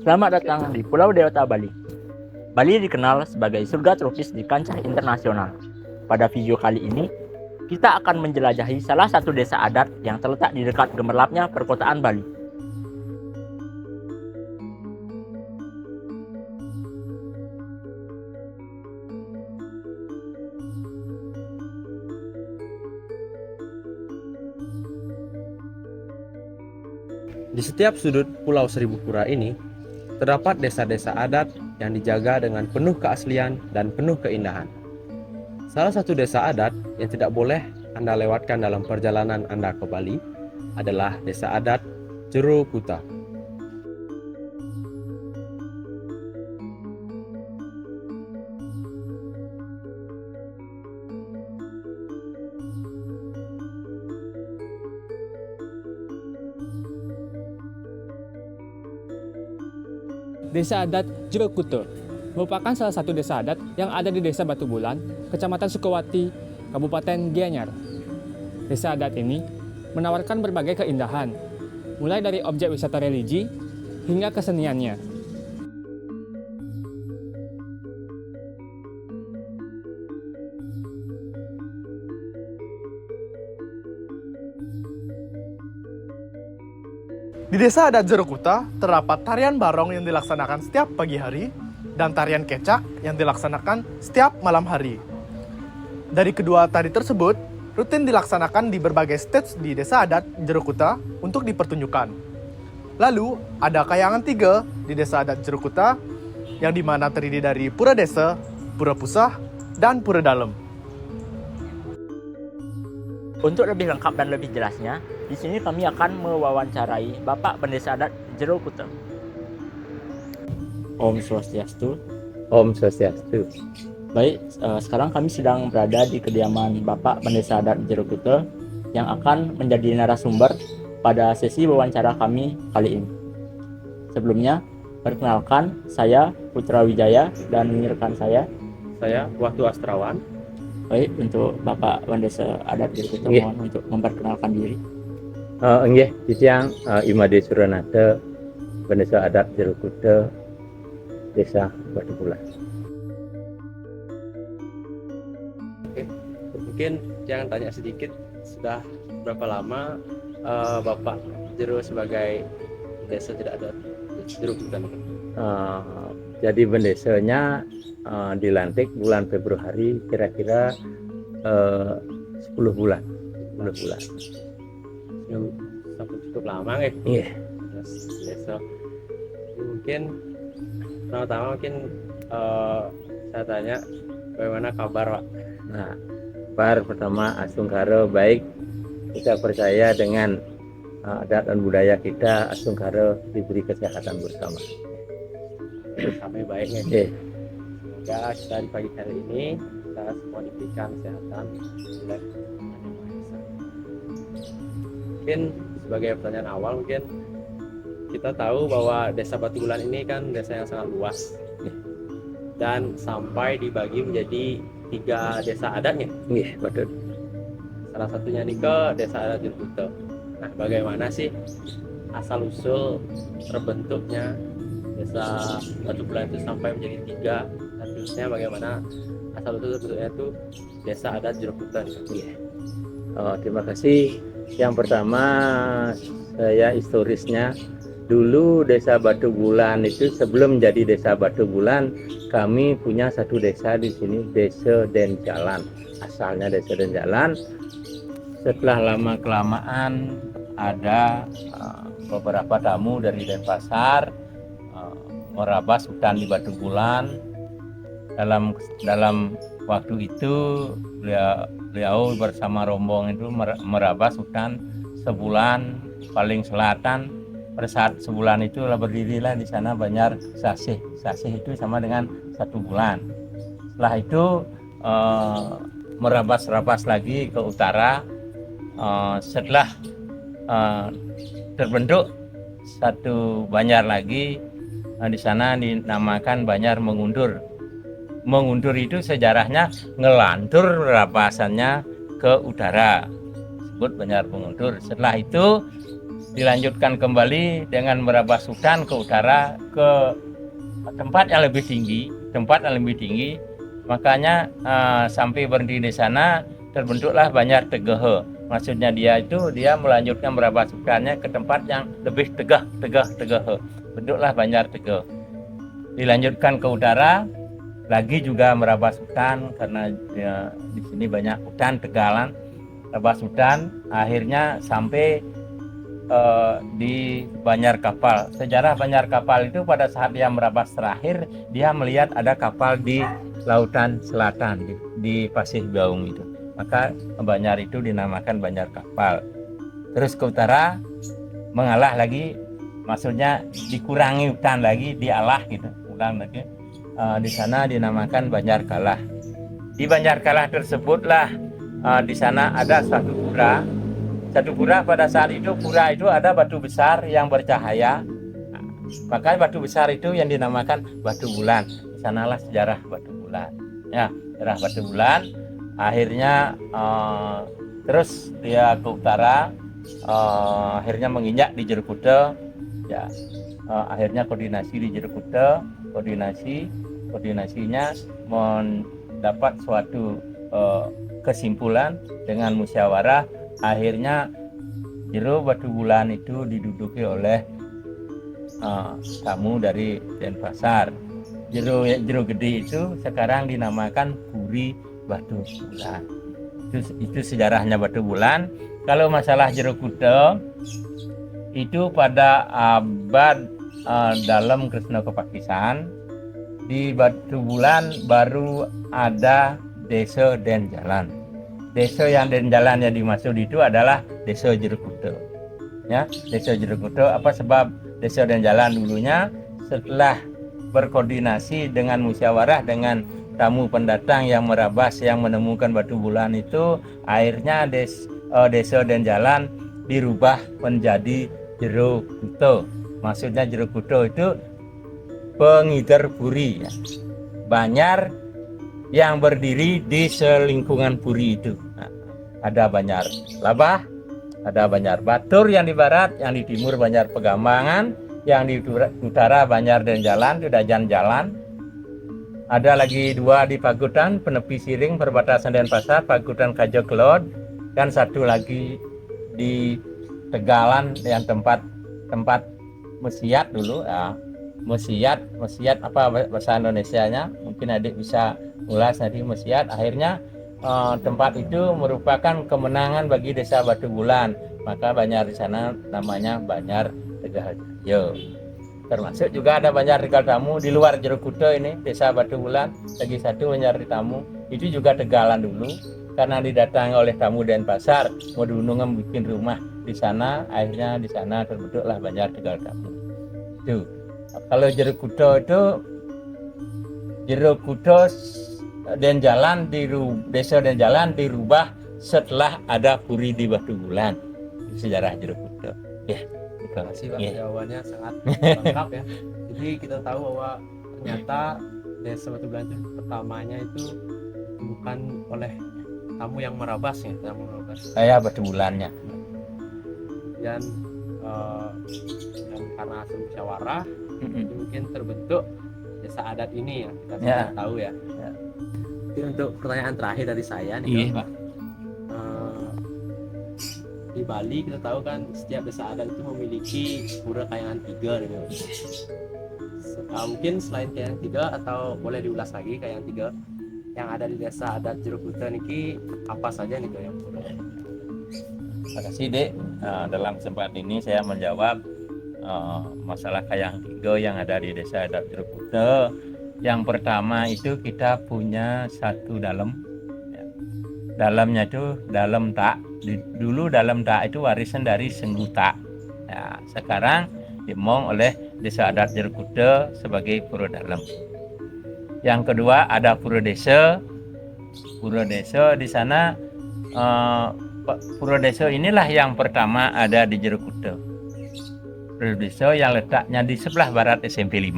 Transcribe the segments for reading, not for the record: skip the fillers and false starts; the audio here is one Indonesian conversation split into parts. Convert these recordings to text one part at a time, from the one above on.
Selamat datang di Pulau Dewata Bali. Bali dikenal sebagai surga tropis di kancah internasional. Pada video kali ini, kita akan menjelajahi salah satu desa adat yang terletak di dekat gemerlapnya perkotaan Bali. Di setiap sudut Pulau Seribu Pura ini, terdapat desa-desa adat yang dijaga dengan penuh keaslian dan penuh keindahan. Salah satu desa adat yang tidak boleh Anda lewatkan dalam perjalanan Anda ke Bali adalah desa adat Jero Kuta. Desa adat Jero Kuta merupakan salah satu desa adat yang ada di Desa Batu Bulan, Kecamatan Sukawati, Kabupaten Gianyar. Desa adat ini menawarkan berbagai keindahan, mulai dari objek wisata religi hingga keseniannya. Di Desa Adat Jero Kuta terdapat tarian barong yang dilaksanakan setiap pagi hari dan tarian kecak yang dilaksanakan setiap malam hari. Dari kedua tari tersebut, rutin dilaksanakan di berbagai stage di Desa Adat Jero Kuta untuk dipertunjukkan. Lalu, ada Kayangan 3 di Desa Adat Jero Kuta yang dimana terdiri dari Pura Desa, Pura Pusah, dan Pura Dalem. Untuk lebih lengkap dan lebih jelasnya, di sini kami akan mewawancarai Bapak Pendesa Adat Jero Kuta. Om Swastiastu. Om Swastiastu. Baik, sekarang kami sedang berada di kediaman Bapak Pendesa Adat Jero Kuta yang akan menjadi narasumber pada sesi wawancara kami kali ini. Sebelumnya, perkenalkan, saya Putra Wijaya dan rekan saya Wahyu Astrawan. Baik, untuk Bapak Pendesa Adat Jero Kuta mohon untuk memperkenalkan diri. Nggih, siang Imade Suranata, Pendesa Adat Jero Kuta, Desa Batu Bulan. Oke, mungkin jangan tanya sedikit, sudah berapa lama Bapak Jero sebagai desa tidak ada Jero Kuta? Jadi bendesanya dilantik bulan Februari, kira-kira 10 bulan. 10 bulan. Cukup lama ya? Iya. Desa. Mungkin pertama saya tanya bagaimana kabar Pak? Nah, kabar pertama Asungkara baik. Kita percaya dengan adat dan budaya kita, Asungkara diberi kesehatan bersama. Sampai baiknya. Semoga kita di pagi hari ini kita semua diberikan kesehatan oleh mungkin sebagai pertanyaan awal, mungkin kita tahu bahwa Desa Batu Bulan ini kan desa yang sangat luas dan sampai dibagi menjadi 3 desa adatnya. Iya, betul. Salah satunya nih ke Desa Adat Jero Kuta. Nah, bagaimana sih asal usul terbentuknya Desa Batu Bulan itu sampai menjadi 3, dan terusnya bagaimana asal usul terbentuknya itu Desa Adat Jero Kuta? Iya. Terima kasih. Yang pertama, saya historisnya dulu Desa Batu Bulan itu sebelum jadi Desa Batu Bulan, kami punya satu desa di sini, Desa Denjalan. Asalnya Desa Denjalan. Setelah lama kelamaan ada beberapa tamu dari Denpasar merabas hutan di Batu Bulan. Dalam waktu itu beliau bersama rombong itu merabas hutan sebulan paling selatan. Pada saat sebulan itu berdirilah di sana Banjar Sasih. Sasih itu sama dengan 1 bulan. Setelah itu merabas-rabas lagi ke utara. Setelah terbentuk satu Banjar lagi, di sana dinamakan Banjar Mengundur. Mengundur itu sejarahnya ngelantur rapasannya ke utara, disebut Banjar Mengundur. Setelah itu dilanjutkan kembali dengan merabas hutan ke utara ke tempat yang lebih tinggi, makanya sampai berhenti di sana terbentuklah Banjar Tegehe. Maksudnya dia melanjutkan merabas hutannya ke tempat yang lebih tegah, bentuklah Banjar Tegehe. Dilanjutkan ke utara lagi juga merabas hutan, karena di sini banyak hutan tegalan, merabas hutan, akhirnya sampai di Banjar Kapal. Sejarah Banjar Kapal itu pada saat dia merabas terakhir, dia melihat ada kapal di lautan selatan, di Pasir Gaung itu. Maka Banjar itu dinamakan Banjar Kapal. Terus ke utara mengalah lagi, maksudnya dikurangi hutan lagi, dialah gitu, ulang lagi. Di sana dinamakan Banjar Kalah. Di Banjar Kalah tersebutlah di sana ada satu pura. Satu pura, pada saat itu pura itu ada batu besar yang bercahaya. Maka batu besar itu yang dinamakan Batu Bulan. Di sanalah sejarah Batu Bulan. Ya, sejarah Batu Bulan. Akhirnya terus dia ke utara, akhirnya menginjak di Jerukute. Ya, akhirnya koordinasi di Jerukute, koordinasinya mendapat suatu kesimpulan dengan musyawarah. Akhirnya Jero Batu Bulan itu diduduki oleh tamu dari Denpasar. Jero Gede itu sekarang dinamakan Puri Batu Bulan. Itu sejarahnya Batu Bulan. Kalau masalah Jero Kuto itu pada abad dalam Kresna Kepakisan, di Batu Bulan baru ada Desa Den Jalan. Desa yang dan jalan yang dimaksud itu adalah Desa Jerukute. Ya, Desa Jerukute. Apa sebab Desa dan jalan dulunya? Setelah berkoordinasi dengan musyawarah dengan tamu pendatang yang merabas, yang menemukan Batu Bulan itu, akhirnya Desa dan jalan dirubah menjadi Jerukute. Maksudnya Jerukute itu pengiter puri, ya. Banjar yang berdiri di selingkungan puri itu. Nah, ada Banjar Labah, ada Banjar Batur yang di barat, yang di timur Banjar Pegambangan, yang di utara Banjar Den Jalan, itu Dajan Jalan. Ada lagi 2 di Pagutan, Penepi Siring, perbatasan Denpasar, Pagutan Kajo Kelod, dan satu lagi di Tegalan yang tempat Mesiat dulu, ya. Mesiat apa bahasa Indonesianya? Mungkin adik bisa ulas nanti. Mesiat. Akhirnya tempat itu merupakan kemenangan bagi Desa Batu Bulan. Maka Banjar di sana namanya Banjar Tegahajo. Termasuk juga ada Banjar Tegal Tamu di luar Jerukute ini, Desa Batu Bulan. Lagi satu Banjar Tamu. Itu juga Tegalan dulu. Karena didatangi oleh tamu Denpasar, mau diundang bikin rumah di sana. Akhirnya di sana terbentuklah Banjar Tegal Tamu. Itu. Kalau Jerukute itu dan jalan Desa dan jalan dirubah setelah ada puri di Batu Bulan. Sejarah Jerukute. Ya, Terima kasih Pak, ya. jawabannya sangat lengkap ya. Jadi kita tahu bahwa ternyata Desa Batu Bulan itu pertamanya itu bukan oleh tamu yang merabas ya, Saya Batu Bulannya. Dan karena hasil musyawarah mungkin terbentuk desa adat ini ya, kita sudah tahu ya. Jadi untuk pertanyaan terakhir dari saya nih Pak, di Bali kita tahu kan setiap desa adat itu memiliki pura kayangan 3 gitu. Mungkin selain kayangan 3 atau boleh diulas lagi kayangan 3 yang ada di desa adat Jerukute niki apa saja nih yang pura? Terima kasih Dek. Dalam kesempatan ini saya menjawab masalah kayang 3 yang ada di Desa Adat Jerukute. Yang pertama itu kita punya satu dalem. Dalamnya itu dalem tak. Dulu dalem tak itu warisan dari Sengguta. sekarang dimong oleh Desa Adat Jerukute sebagai Pura Dalem. Yang kedua ada Pura Desa. Pura Desa di sana Pura Desa inilah yang pertama ada di Jerukute. Pura Desa yang letaknya di sebelah barat SMP 5.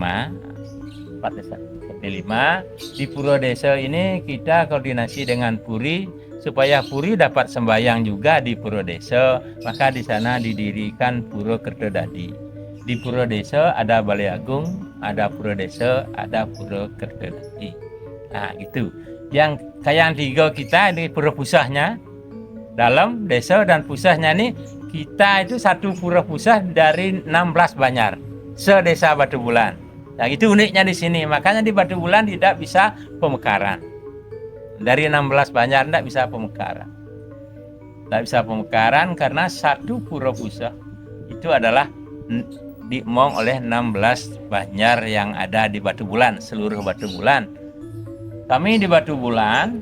Tempat desa SMP 5. Di Pura Desa ini kita koordinasi dengan Puri supaya Puri dapat sembahyang juga di Pura Desa, maka di sana didirikan Pura Kertodadi. Di Pura Desa ada Balai Agung, ada Pura Desa, ada Pura Kertodadi. Nah, gitu. Yang kayak tiga kita di pura pusahnya, dalam desa dan pusahnya ini kita itu satu pura pusah dari 16 Banjar se-Desa Batu Bulan. Nah, itu uniknya di sini. Makanya di Batu Bulan tidak bisa pemekaran. Dari 16 Banjar tidak bisa pemekaran. Tidak bisa pemekaran karena satu pura pusah itu adalah dimong oleh 16 Banjar yang ada di Batu Bulan, seluruh Batu Bulan. Kami di Batu Bulan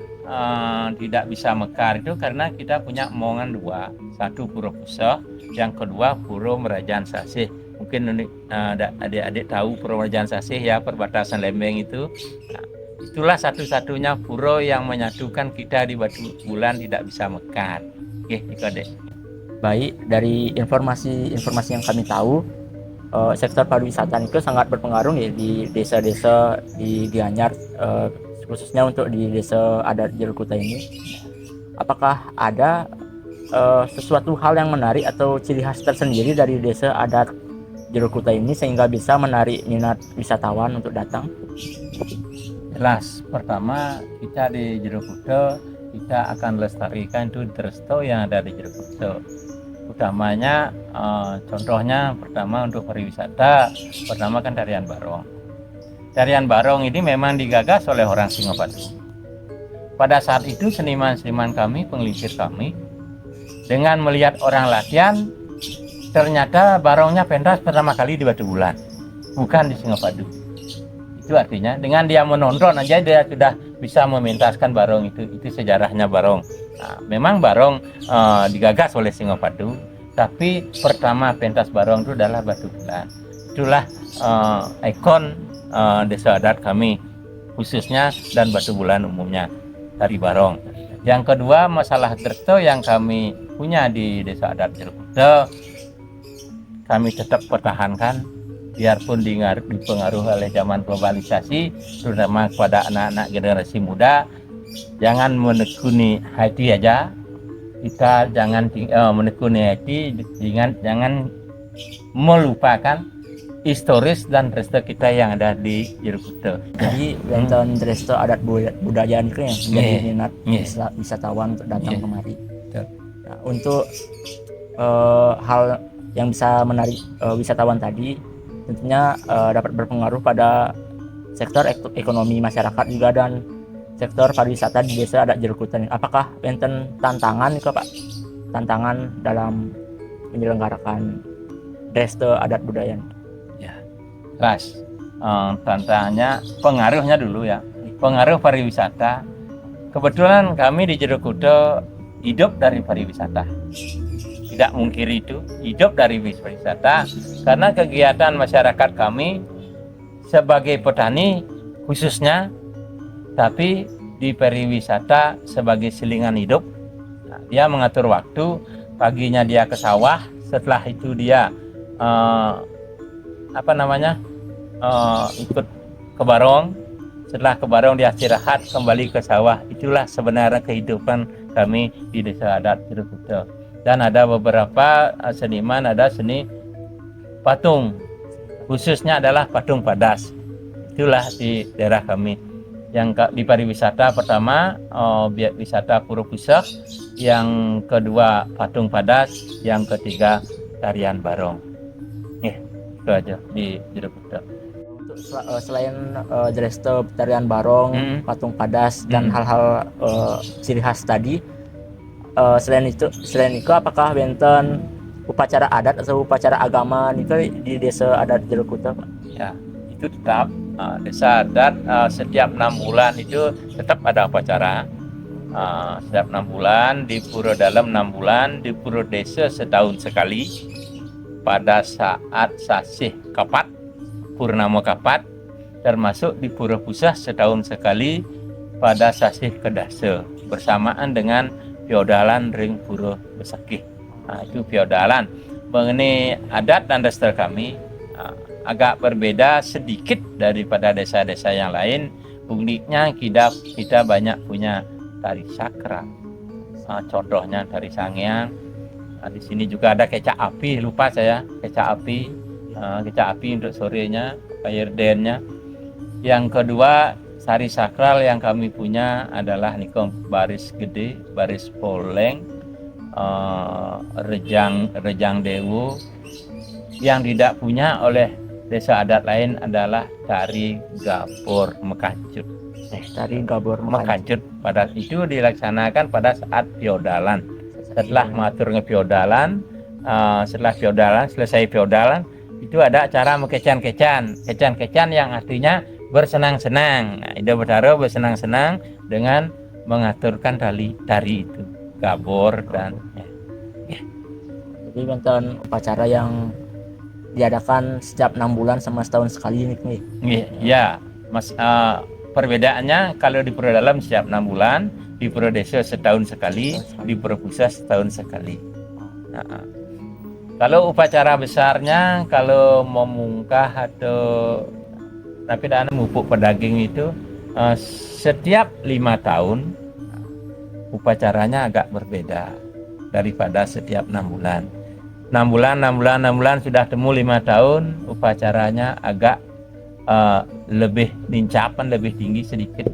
tidak bisa mekar itu karena kita punya omongan dua. Satu Pura Pusah, yang kedua Pura Merajaan Sasih. Mungkin adik-adik tahu Pura Merajaan Sasih ya, perbatasan Lembeng itu. Nah, itulah satu-satunya pura yang menyatukan kita di Batu Bulan tidak bisa mekar. Oke, itu adik. Baik, dari informasi yang kami tahu, sektor pariwisata itu sangat berpengaruh ya di desa-desa di Gianyar, khususnya untuk di Desa Adat Jerukute ini. Apakah ada sesuatu hal yang menarik atau ciri khas tersendiri dari Desa Adat Jerukute ini sehingga bisa menarik minat wisatawan untuk datang? Jelas, pertama kita di Jerukute kita akan lestarikan itu resto yang ada di Jerukute. Utamanya contohnya pertama untuk pariwisata, pertama kan tarian barong. Tarian barong ini memang digagas oleh orang Singapadu. Pada saat itu seniman-seniman kami, pengelukir kami, dengan melihat orang latihan, ternyata barongnya pentas pertama kali di Batu Bulan, bukan di Singapadu. Itu artinya dengan dia menonton aja dia sudah bisa mementaskan barong itu sejarahnya barong. Nah, memang barong digagas oleh Singapadu, tapi pertama pentas barong itu adalah Batu Bulan. Itulah ikon desa adat kami khususnya dan Batu Bulan umumnya, tari barong. Yang kedua masalah resto yang kami punya di Desa Adat Jerukute kami tetap pertahankan biarpun dipengaruhi oleh zaman globalisasi, terutama kepada anak-anak generasi muda. Jangan menekuni hati aja, kita jangan menekuni hati, jangan melupakan historis dan resto kita yang ada di Jerukute. Jadi wonten resto adat budaya itu yang menjadi minat wisatawan untuk datang kemari. Nah, untuk hal yang bisa menarik wisatawan tadi tentunya dapat berpengaruh pada sektor ekonomi masyarakat juga dan sektor pariwisata di Desa Adat Jerukute. Apakah wonten tantangan itu Pak? Tantangan dalam menyelenggarakan resto adat budaya? Keras. Tantangannya pengaruhnya dulu ya. Pengaruh pariwisata. Kebetulan kami di Jerukute hidup dari pariwisata. Tidak mungkiri itu, hidup dari pariwisata karena kegiatan masyarakat kami sebagai petani khususnya, tapi di pariwisata sebagai selingan hidup. Nah, dia mengatur waktu, paginya dia ke sawah, setelah itu dia ikut ke barong, setelah ke barong dia istirahat kembali ke sawah. Itulah sebenarnya kehidupan kami di Desa Adat Jerukute. Dan ada beberapa seniman, ada seni patung, khususnya adalah patung padas. Itulah di daerah kami. Yang di pariwisata pertama obyek wisata Pura Pusah, yang kedua patung padas, yang ketiga tarian barong. Itu aja di Jerukute. Untuk selain resto tarian barong, patung padas dan hal-hal ciri khas tadi, selain itu apakah wonten upacara adat atau upacara agama itu di Desa Adat Jerukute Pak? Ya, itu tetap Desa Adat setiap 6 bulan itu tetap ada upacara. Setiap 6 bulan, di Pura Dalem 6 bulan, di Pura Desa setahun sekali. pada saat sasih kapat, purnama kapat, termasuk di Pura Pusah setahun sekali pada sasih kedasa bersamaan dengan feodalan ring Pura Besakih. Nah, itu feodalan. Mengenai adat dan dasar kami agak berbeda sedikit daripada desa-desa yang lain. Uniknya kita banyak punya tari sakral. Contohnya tari Sangiang. Di sini juga ada kecak api, lupa saya kecak api untuk sorenya, fire dance-nya. Yang kedua, tari sakral yang kami punya adalah nikom baris gede, baris poleng, rejang dewu. Yang tidak punya oleh desa adat lain adalah tari gabor mekancut. Tari gabor Mekancut pada itu dilaksanakan pada saat feodalan. Setelah matur ngefeodalan, selesai feodalan, itu ada acara kecan yang artinya bersenang-senang. Nah, Ida Betara bersenang-senang dengan mengaturkan tari itu, gabor dan Jadi nonton upacara yang diadakan setiap 6 bulan sama setahun sekali nih. ya, Mas. Perbedaannya kalau di Pura Dalam setiap 6 bulan, di Pura Desa setahun sekali, di Pura Pusah setahun sekali. Nah, kalau upacara besarnya, kalau memungkah atau tapi dan mupuk pedaging itu setiap 5 tahun upacaranya agak berbeda daripada setiap 6 bulan. 6 bulan sudah temu 5 tahun, upacaranya agak lebih nincapan, lebih tinggi sedikit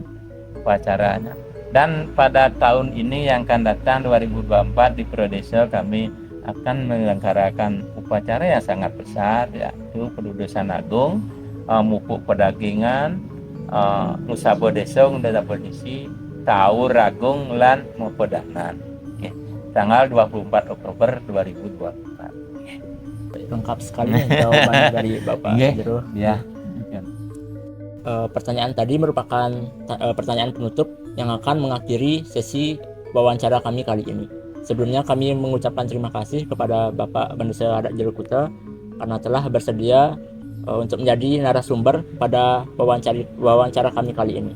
upacaranya. Dan pada tahun ini yang akan datang 2024 di Pura Desa kami akan menyelenggarakan upacara yang sangat besar, yaitu Pedudusan Agung, mupuk pedagingan, Musabo Desa Undang Polisi, Tawur Agung lan Mepedanan. Tanggal 24 Oktober 2024. Lengkap sekali nih jawaban dari Bapak Jero. Ya. Pertanyaan tadi merupakan pertanyaan penutup yang akan mengakhiri sesi wawancara kami kali ini. Sebelumnya kami mengucapkan terima kasih kepada Bapak Bandesa Adat Jero Kuta karena telah bersedia untuk menjadi narasumber pada wawancara kami kali ini.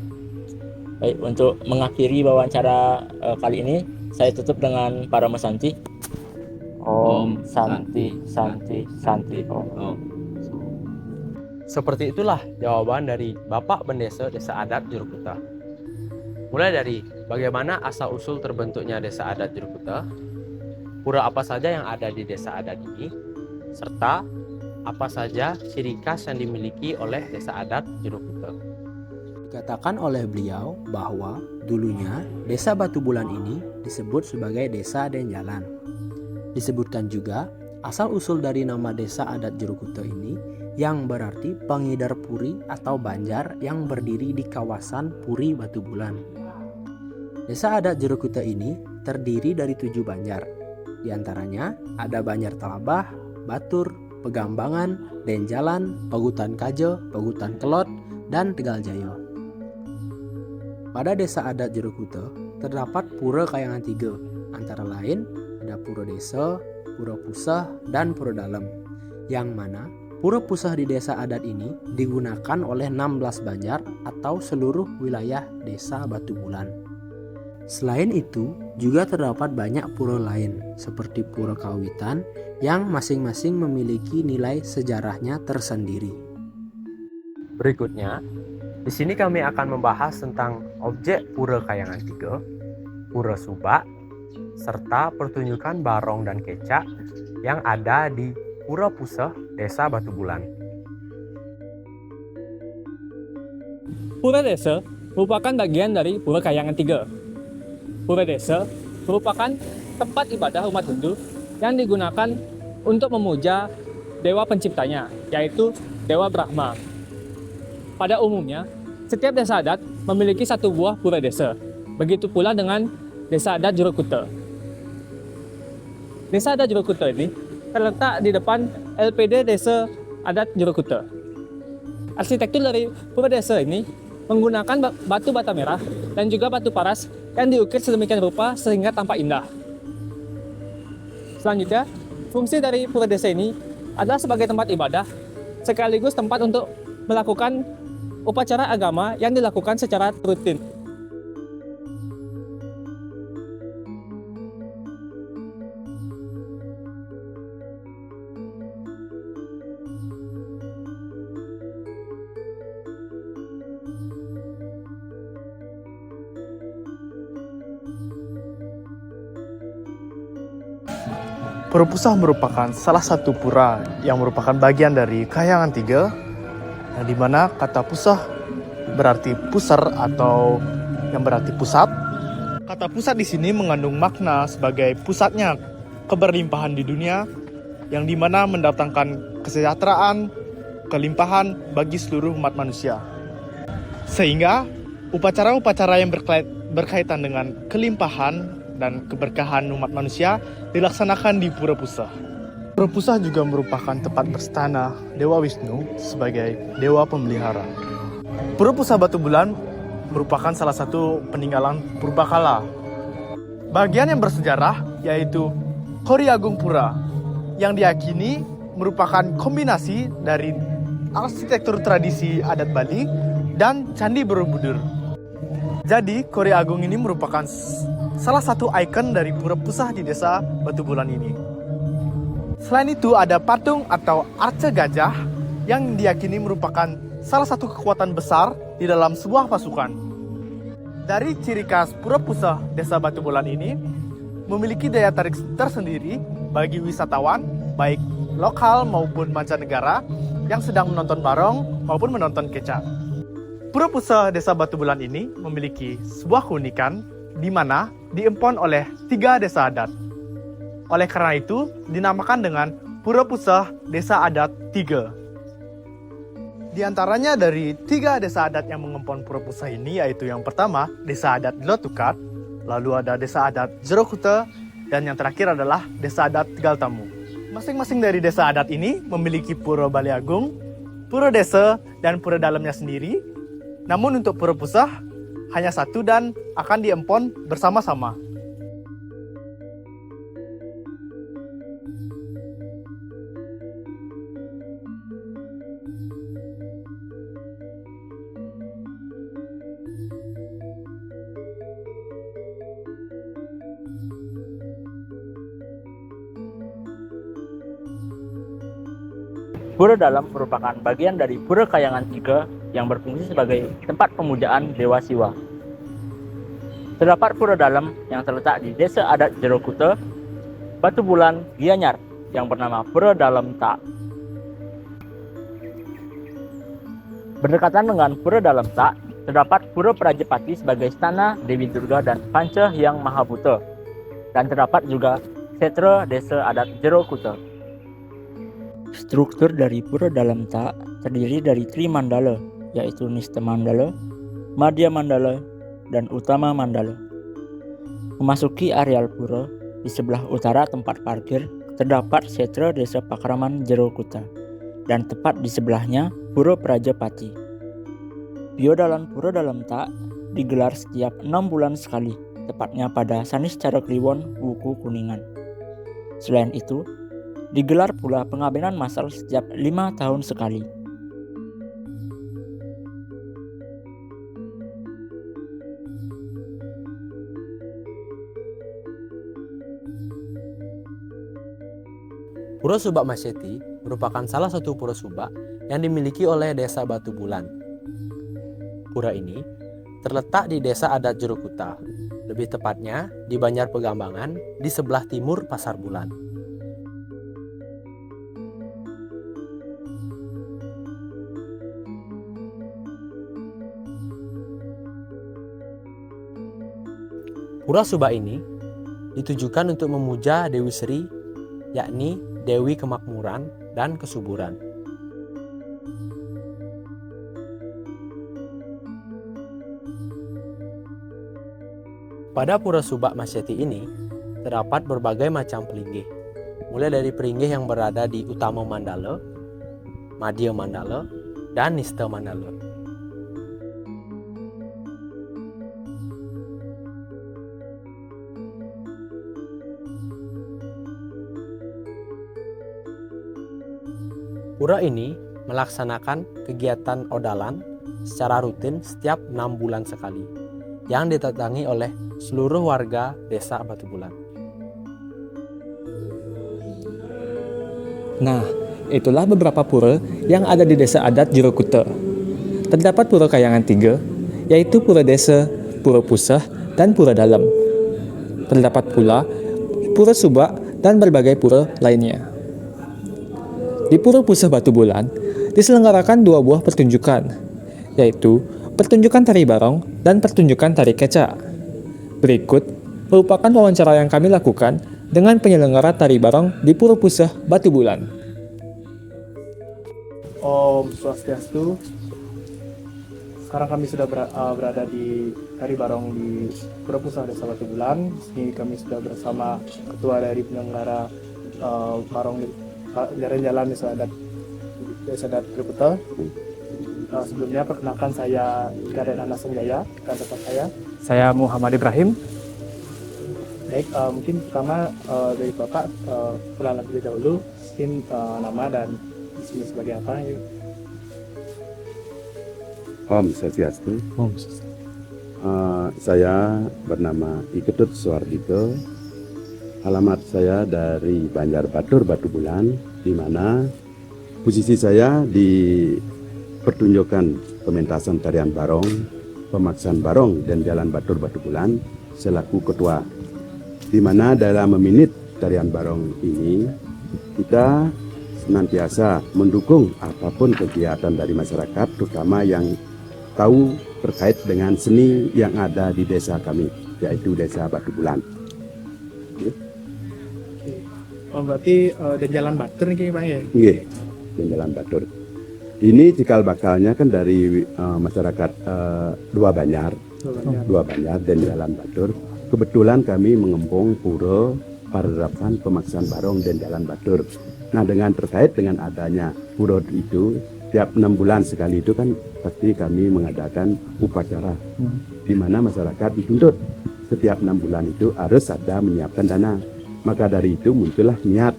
Baik, untuk mengakhiri wawancara kali ini, saya tutup dengan para mesanti. Om Santi Santi Santi Om. Seperti itulah jawaban dari Bapak Bandesa Desa Adat Jero Kuta. Mulai dari bagaimana asal-usul terbentuknya Desa Adat Jero Kuta, pura apa saja yang ada di Desa Adat ini, serta apa saja ciri khas yang dimiliki oleh Desa Adat Jero Kuta. Dikatakan oleh beliau bahwa dulunya Desa Batu Bulan ini disebut sebagai Desa Denjalan. Disebutkan juga asal-usul dari nama Desa Adat Jero Kuta ini yang berarti pengidar puri atau banjar yang berdiri di kawasan Puri Batu Bulan. Desa Adat Jero Kuta ini terdiri dari 7 banjar. Di antaranya ada Banjar Talabah, Batur, Pegambangan, Denjalan, Pagutan Kajo, Pagutan Kelot, dan Tegal Jayo. Pada Desa Adat Jero Kuta terdapat pura kayangan 3, antara lain ada Pura Desa, Pura Pusah, dan Pura Dalam, yang mana Pura Pusah di Desa Adat ini digunakan oleh 16 banjar atau seluruh wilayah Desa Batu Bulan. Selain itu, juga terdapat banyak pura lain seperti Pura Kawitan yang masing-masing memiliki nilai sejarahnya tersendiri. Berikutnya, di sini kami akan membahas tentang objek Pura Kayangan 3, Pura Subak, serta pertunjukan barong dan kecak yang ada di Pura Pusah Desa Batu Bulan. Pura Desa merupakan bagian dari Pura Kayangan 3. Pura Desa merupakan tempat ibadah umat Hindu yang digunakan untuk memuja dewa penciptanya, yaitu Dewa Brahma. Pada umumnya, setiap desa adat memiliki satu buah pura desa. Begitu pula dengan Desa Adat Jero Kuta. Desa Adat Jero Kuta ini terletak di depan LPD Desa Adat Jero Kuta. Arsitektur dari pura desa ini menggunakan batu bata merah dan juga batu paras yang diukir sedemikian rupa sehingga tampak indah. Selanjutnya, fungsi dari pura desa ini adalah sebagai tempat ibadah, sekaligus tempat untuk melakukan upacara agama yang dilakukan secara rutin. Pura Pusah merupakan salah satu pura yang merupakan bagian dari Kahyangan Tiga, yang dimana kata pusah berarti pusar atau yang berarti pusat. Kata pusat di sini mengandung makna sebagai pusatnya keberlimpahan di dunia, yang dimana mendatangkan kesejahteraan, kelimpahan bagi seluruh umat manusia. Sehingga upacara-upacara yang berkaitan dengan kelimpahan dan keberkahan umat manusia dilaksanakan di Pura Pusah. Pura Pusah juga merupakan tempat berstana Dewa Wisnu sebagai dewa pemelihara. Pura Pusah Batu Bulan merupakan salah satu peninggalan purbakala. Bagian yang bersejarah yaitu Kori Agung Pura, yang diyakini merupakan kombinasi dari arsitektur tradisi adat Bali dan Candi Borobudur. Jadi, Kori Agung ini merupakan salah satu ikon dari Pura Pusah di desa Batu Bulan ini. Selain itu, ada patung atau arca gajah yang diyakini merupakan salah satu kekuatan besar di dalam sebuah pasukan. Dari ciri khas Pura Pusah desa Batu Bulan ini memiliki daya tarik tersendiri bagi wisatawan, baik lokal maupun mancanegara yang sedang menonton barong maupun menonton kecak. Pura Pusah desa Batu Bulan ini memiliki sebuah keunikan di mana diempon oleh 3 desa adat. Oleh karena itu, dinamakan dengan Pura Pusah Desa Adat 3. Di antaranya dari 3 desa adat yang mengempon Pura Pusah ini, yaitu yang pertama, Desa Adat Lotukat, lalu ada Desa Adat Jerokute, dan yang terakhir adalah Desa Adat Tegal Tamu. Masing-masing dari desa adat ini memiliki Pura Bali Agung, Pura Desa, dan Pura dalamnya sendiri. Namun untuk Pura Pusah hanya satu dan akan diempon bersama-sama. Pura Dalam merupakan bagian dari Pura Kahyangan Tiga yang berfungsi sebagai tempat pemujaan Dewa Siwa. Terdapat Pura Dalam yang terletak di Desa Adat Jerokute, Batu Bulan, Gianyar yang bernama Pura Dalam Tak. Berdekatan dengan Pura Dalam Tak, terdapat Pura Prajapati sebagai istana Dewi Durga dan Panca Hyang Mahabhuta, dan terdapat juga Setra Desa Adat Jerokute. Struktur dari Pura Dalam Tak terdiri dari Tri Mandala, yaitu Nista Mandala, Madhya Mandala, dan Utama Mandala. Memasuki areal pura, di sebelah utara tempat parkir terdapat Setra Desa Pakraman Jerokute, dan tepat di sebelahnya Pura Prajapati. Biodalan Pura Dalam Tak digelar setiap 6 bulan sekali, tepatnya pada Saniscara Kliwon Wuku Kuningan. Selain itu, digelar pula pengabenan massal setiap 5 tahun sekali. Pura Subak Masyeti merupakan salah satu pura subak yang dimiliki oleh Desa Batu Bulan. Pura ini terletak di Desa Adat Jerokuta, lebih tepatnya di Banjar Pegambangan di sebelah timur Pasar Bulan. Pura Subak ini ditujukan untuk memuja Dewi Sri, yakni Dewi Kemakmuran dan Kesuburan. Pada Pura Subak Masyeti ini terdapat berbagai macam pelinggih, mulai dari pelinggih yang berada di Utama Mandala, Madhya Mandala, dan Nista Mandala. Pura ini melaksanakan kegiatan odalan secara rutin setiap 6 bulan sekali yang didatangi oleh seluruh warga desa Batu Bulan. Nah, itulah beberapa pura yang ada di desa adat Jero Kuta. Terdapat pura Kayangan 3, yaitu pura desa, pura pusah, dan pura dalam. Terdapat pula pura subak dan berbagai pura lainnya. Di pura pusah Batu Bulan diselenggarakan 2 buah pertunjukan, yaitu pertunjukan tari barong dan pertunjukan tari kecak. Berikut merupakan wawancara yang kami lakukan dengan penyelenggara tari barong di Pura Pusah Batu Bulan. Om Swastiastu. Sekarang kami sudah berada di tari barong di Pura Pusah Desa Batu Bulan. Di sini kami sudah bersama ketua dari penyelenggara barong jalan desa adat Jero Kuta. Sebelumnya perkenalkan saya Gaden Anas Senjaya, rekan depan saya. Saya Muhammad Ibrahim. Baik, mungkin pertama dari Bapak kenalan terlebih dahulu, mungkin nama dan di sini sebagai apa? Yuk. Om Swastiastu. Saya bernama Iketut Suardito. Alamat saya dari Banjarbatur Batu Bulan, di mana posisi saya di pertunjukan pementasan tarian barong, pemaksaan barong dan jalan Batur Batu Bulan selaku ketua. Di mana dalam meminit tarian barong ini kita senantiasa mendukung apapun kegiatan dari masyarakat, terutama yang tahu terkait dengan seni yang ada di desa kami, yaitu Desa Batu Bulan. Oh, berarti dan jalan Batur nih Pak ya? Nggih, dan jalan Batur. Ini cikal bakalnya kan dari masyarakat Dua Banjar dan jalan Batur. Kebetulan kami mengempung pura Paredapan pemaksaan barong dan jalan Batur. Nah, dengan terkait dengan adanya pura itu, tiap 6 bulan sekali itu kan pasti kami mengadakan upacara di mana masyarakat dituntut setiap 6 bulan itu harus ada menyiapkan dana. Maka dari itu muncullah niat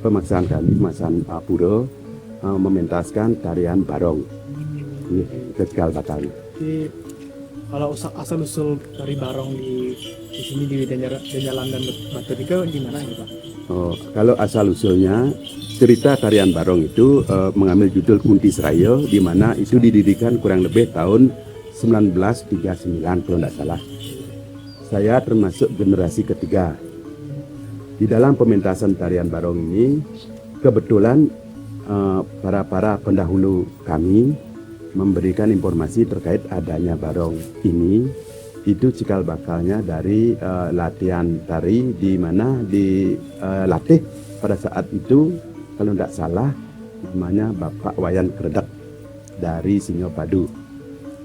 pemaksaan kami, pemaksaan pura mementaskan tarian barong. Cikal bakalnya. Jadi kalau asal usul tari barong di sini di jalan dan Batur itu gimana ya Pak? Oh, kalau asal usulnya cerita tarian barong itu mengambil judul Kunti Serayo, di mana itu didirikan kurang lebih tahun 1939 kalau tidak salah. Saya termasuk generasi ketiga. Di dalam pementasan tarian barong ini kebetulan para pendahulu kami memberikan informasi terkait adanya barong ini. Itu cikal bakalnya dari latihan tari, di mana dilatih pada saat itu kalau tidak salah namanya Bapak Wayan Kredak dari Singopadu.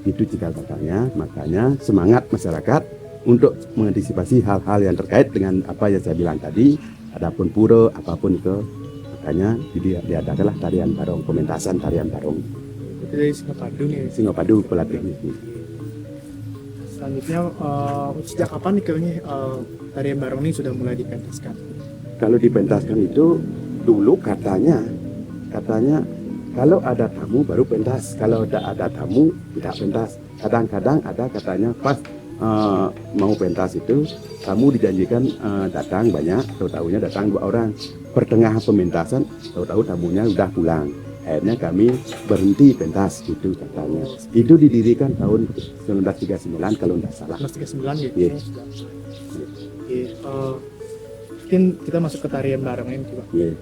Itu cikal bakalnya, makanya semangat masyarakat untuk mengantisipasi hal-hal yang terkait dengan apa yang saya bilang tadi, adapun pura apapun itu, makanya diadakanlah tarian barong, pementasan tarian barong. Itu dari Singopadu nih. Singopadu pelatihnya. Selanjutnya sejak kapan nih kayaknya tarian barong ini sudah mulai dipentaskan? Kalau dipentaskan itu dulu katanya kalau ada tamu baru pentas, kalau tidak ada tamu tidak pentas. Kadang-kadang ada katanya pas mau pentas itu tamu dijanjikan datang banyak, tahu-tahunya datang 2 orang. Pertengahan pementasan tahu-tahu tamunya udah pulang. Akhirnya kami berhenti pentas gitu katanya. Itu didirikan tahun 1939 kalau tidak salah. 1939 ya? Iya. Oke, mungkin kita masuk ke tarian barong ini Pak. Iya.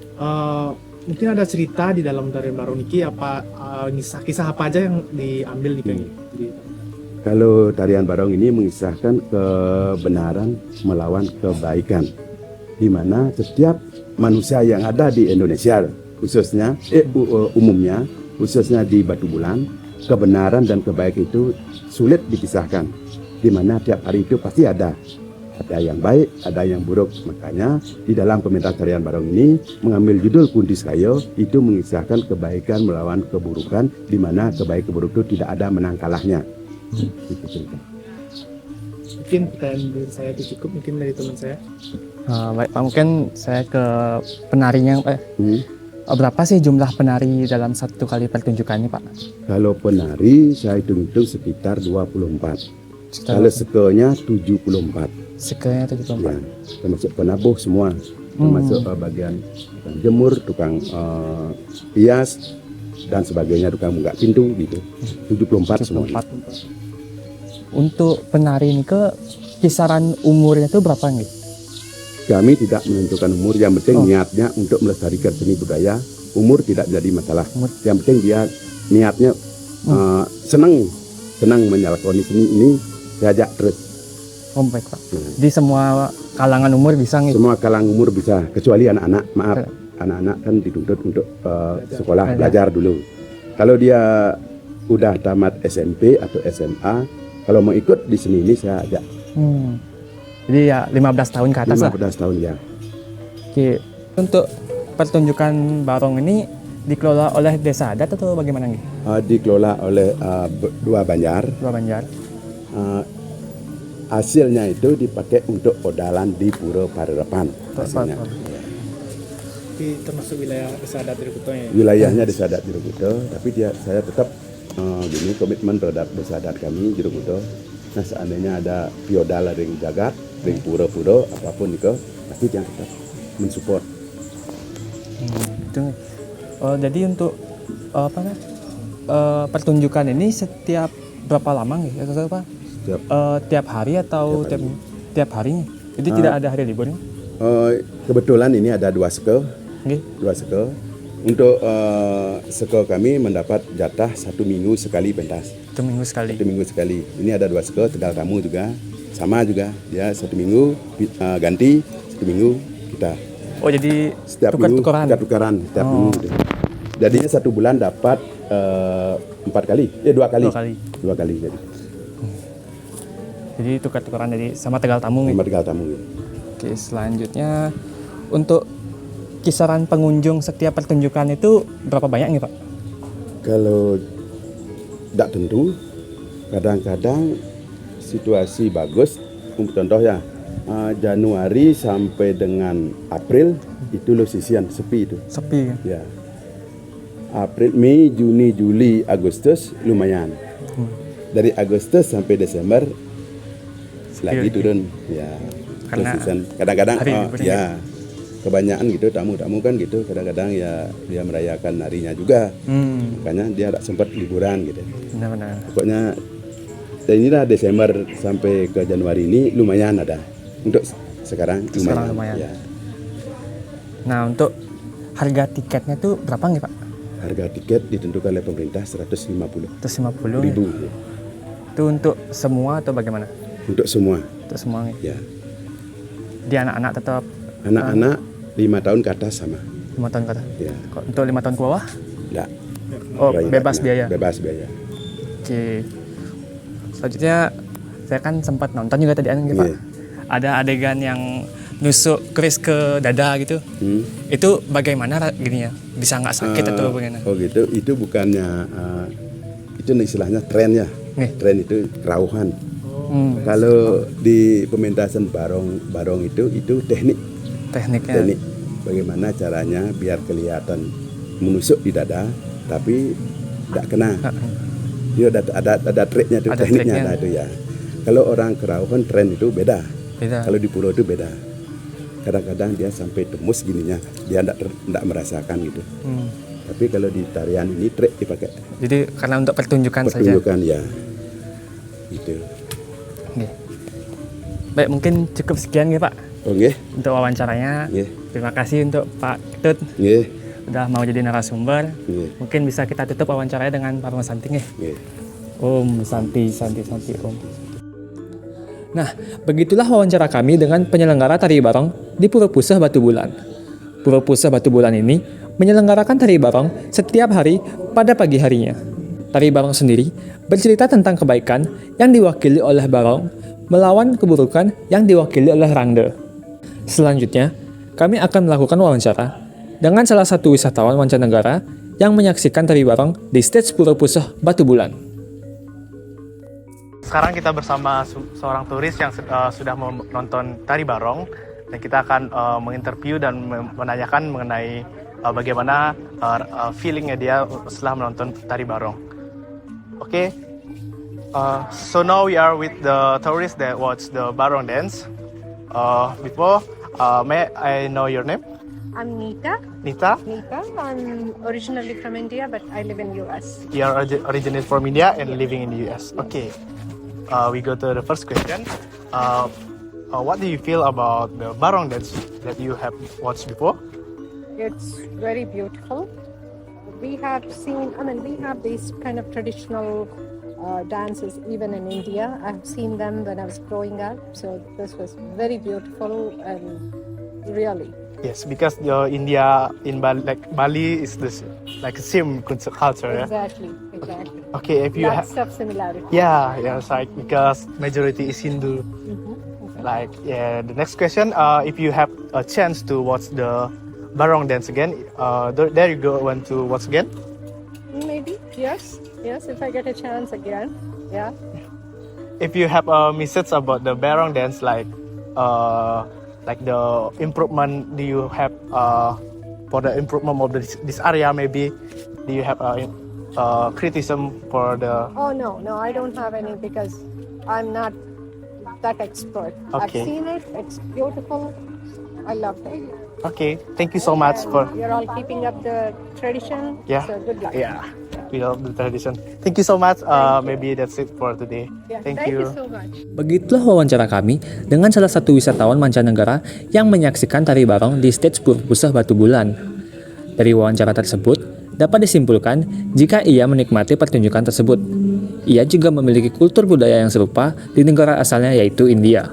Mungkin ada cerita di dalam tarian barong ini apa kisah apa aja yang diambil nih kayaknya? Kalau tarian barong ini mengisahkan kebenaran melawan kebaikan, di mana setiap manusia yang ada di Indonesia, khususnya umumnya, khususnya di Batu Bulan, kebenaran dan kebaikan itu sulit dipisahkan, di mana tiap hari itu pasti ada yang baik, ada yang buruk. Makanya di dalam pementasan tarian barong ini mengambil judul Kunti Serayo, itu mengisahkan kebaikan melawan keburukan, di mana kebaikan keburuk itu tidak ada menang kalahnya. Mungkin pertanyaan dari saya itu cukup, mungkin dari teman saya. Baik Pak, mungkin saya ke penarinya Pak. Berapa sih jumlah penari dalam satu kali pertunjukannya, Pak? Kalau penari saya hitung-hitung sekitar 24. Kalau sekenya 74. Sekenya 74. Ya, termasuk penabuh semua. Termasuk bagian tukang jemur, tukang hias dan sebagainya, tukang buka pintu gitu. 74 semua. 74. Untuk penari ini ke kisaran umurnya itu berapa nih? Kami tidak menentukan umur, yang penting niatnya untuk melestarikan seni budaya. Umur tidak jadi masalah. Yang penting dia niatnya senang menyelakoni seni ini, saya ajak terus. Oh baik Pak. Di semua kalangan umur bisa nih? Semua kalangan umur bisa, kecuali anak-anak. Maaf, anak-anak kan dituntut untuk sekolah, belajar dulu. Kalau dia udah tamat SMP atau SMA, kalau mau ikut di seni ini saya ajak. Jadi ya 15 tahun ke atas 15 tahun ya. Oke. Untuk pertunjukan barong ini dikelola oleh desa adat atau bagaimana nih? Dikelola oleh dua banjar. Dua Banjar. Hasilnya itu dipakai untuk odalan di Pura Parerepan. Hasilnya. Termasuk wilayah desa adat Jerokuto ya? Wilayahnya desa adat Jerokuto, tapi saya tetap gini komitmen terhadap desa adat kami Jerokuto. Nah seandainya ada piodal ring jagat, ring pura-pura apapun itu, pasti dia tetap mensupport. Jadi untuk pertunjukan ini setiap berapa lama nih? Atau apa? Tiap hari atau tiap harinya? Jadi tidak ada hari liburnya? Kebetulan ini ada dua seke. Dua seke. Untuk seke kami mendapat jatah 1 minggu sekali pentas. 1 minggu sekali. 1 minggu sekali. Ini ada dua seke, Tegal Tamu juga. Sama juga. Dia 1 minggu ganti, 1 minggu kita. Oh jadi setiap tukar-tukaran? Tukar-tukaran setiap minggu. Jadinya 1 bulan dapat 2 kali. 2 kali. 2 kali jadi. Jadi tukar-tukaran jadi sama Tegal Tamu nih? Sama Tegal Tamu. Oke, selanjutnya untuk kisaran pengunjung setiap pertunjukan itu berapa banyak nih Pak? Kalau tidak tentu, kadang-kadang situasi bagus. Contoh ya, Januari sampai dengan April itu loh sisian sepi itu. Sepi ya. April, Mei, Juni, Juli, Agustus lumayan. Dari Agustus sampai Desember lagi turun ya. Karena kadang-kadang ya kebanyakan gitu tamu-tamu kan gitu, kadang-kadang ya dia merayakan harinya juga. Makanya dia tidak sempat liburan gitu. Benar-benar. Pokoknya dan inilah Desember sampai ke Januari ini lumayan ada. Untuk sekarang lumayan. Ya. Nah, untuk harga tiketnya tuh berapa nih Pak? Harga tiket ditentukan oleh pemerintah 150 ribu. Ya. Itu untuk semua atau bagaimana? Untuk semua. Untuk semua nih. Ya. Di anak-anak tetap? Anak-anak 5 tahun ke atas sama. 5 tahun ke atas? Ya. Untuk 5 tahun ke bawah? Enggak. Oh, bebas biaya? Bebas biaya. Oke. Selanjutnya saya kan sempat nonton juga tadi Pak. Ada adegan yang nusuk keris ke dada gitu. Itu bagaimana gini ya? Bisa nggak sakit atau bagaimana? Oh gitu. Itu bukannya itu istilahnya tren ya. Tren itu kerauhan. Kalau di pementasan barong itu tekniknya. Teknik bagaimana caranya biar kelihatan menusuk di dada tapi tidak kena. Dia ada triknya tuh, tekniknya ada itu ya. Kalau orang kerauhan tren itu beda. Kalau di pulau itu beda. Kadang-kadang dia sampai tembus gininya, dia tidak merasakan gitu. Tapi kalau di tarian ini trik dipakai. Jadi karena untuk pertunjukan saja. Pertunjukan ya. Gitu. Baik, mungkin cukup sekian ya Pak. Untuk wawancaranya. Terima kasih untuk Pak Ketut. Udah mau jadi narasumber. Mungkin bisa kita tutup wawancaranya dengan Pak Santi ya. Om Santi Om. Nah, begitulah wawancara kami dengan penyelenggara tari barong di Pura Puseh Batu Bulan. Pura Puseh Batu Bulan ini menyelenggarakan tari barong setiap hari pada pagi harinya. Tari barong sendiri bercerita tentang kebaikan yang diwakili oleh barong melawan keburukan yang diwakili oleh rangde. Selanjutnya, kami akan melakukan wawancara dengan salah satu wisatawan mancanegara yang menyaksikan tari barong di stage Pura Puseh Batu Bulan. Sekarang kita bersama seorang turis yang sudah menonton tari barong dan kita akan menginterview dan menanyakan mengenai bagaimana feelingnya dia setelah menonton tari barong. Okay, so now we are with the tourists that watch the barong dance. Before, may I know your name? I'm Nita. Nita. I'm originally from India, but I live in US. You are originated from India and living in the US. Okay. We go to the first question. What do you feel about the barong dance that you have watched before? It's very beautiful. We have these kind of traditional dances even in India. I've seen them when I was growing up. So this was very beautiful and really. Yes, because India in Bali, Bali is this like same culture, yeah. Exactly. Okay, if you Lots of similarity. yeah, it's like because majority is Hindu. Like the next question, if you have a chance to watch the barong dance again, there you go. Want to watch again? Maybe yes, if I get a chance again, yeah. If you have a message about the barong dance, like the improvement, do you have for the improvement of this area? Maybe do you have criticism for the? Oh no, I don't have any because I'm not that expert. I've Okay. seen it. It's beautiful. I love it. Okay, thank you so much for You're all keeping up the tradition. Yeah. So good luck. yeah, we love the tradition. Thank you so much. Thank you. Maybe that's it for today. Yeah, Thank you you. so much. Begitulah wawancara kami dengan salah satu wisatawan mancanegara yang menyaksikan tari barong di stage Pura-Pusah Batu Bulan. Dari wawancara tersebut, dapat disimpulkan jika ia menikmati pertunjukan tersebut. Ia juga memiliki kultur budaya yang serupa di negara asalnya yaitu India.